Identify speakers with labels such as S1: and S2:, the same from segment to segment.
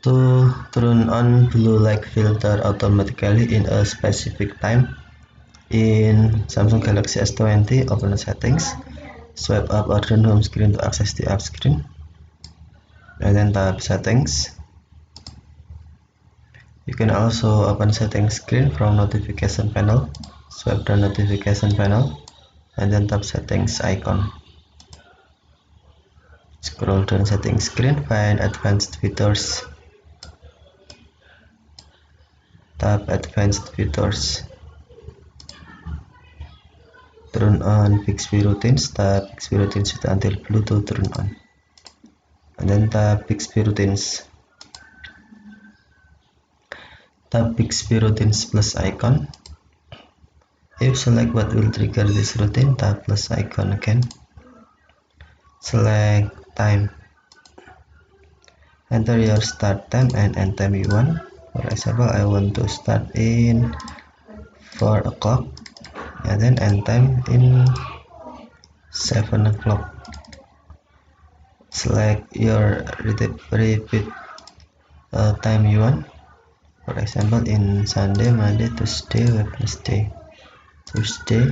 S1: To turn on blue light filter automatically in a specific time, in Samsung Galaxy S20, open settings, swipe up or down home screen to access the app screen, and then tap settings. You can also open settings screen from notification panel, swipe down notification panel, and then tap settings icon. Scroll down settings screen, find advanced features, tap advanced features. Turn on Bixby routines, tap Bixby routines with until blue to turn on, and then tap Bixby routines. Tap Bixby routines plus icon. If select what will trigger this routine, tap plus icon again. Select time. Enter your start time and end time you want. For example, I want to start in 4 o'clock and then end time in 7 o'clock. Select your repeat time you want. For example, in Sunday, Monday, Tuesday, Wednesday, Tuesday,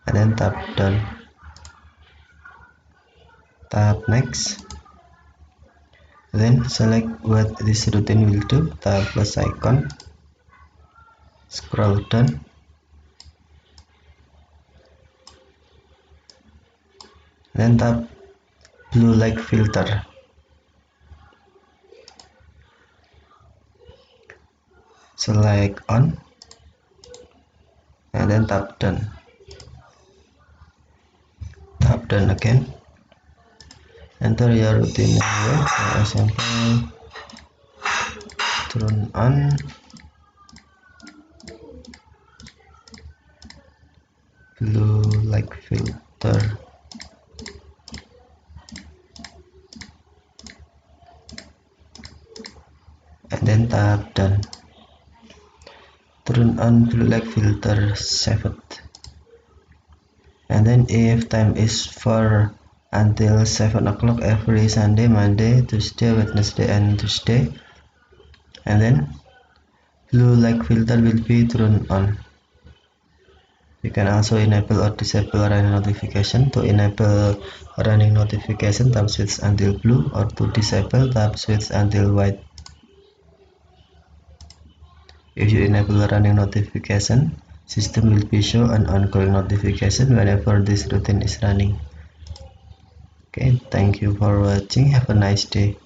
S1: and then tap done. Tap next. Then select what this routine will do, tap plus icon, scroll down, then tap blue light filter, select on, and then tap done. Tap done again. Enter your routine anyway. For example, turn on blue light filter, and then tap done. Turn on blue light filter, save it, and then if time is for until 7 o'clock every Sunday, Monday, Tuesday, Wednesday, and Tuesday, and then blue light filter will be turned on. You can also enable or disable running notification. To enable running notification, tap switch until blue, or to disable, tap switch until white. If you enable running notification, system will be show an ongoing notification whenever this routine is running. Okay, thank you for watching. Have a nice day.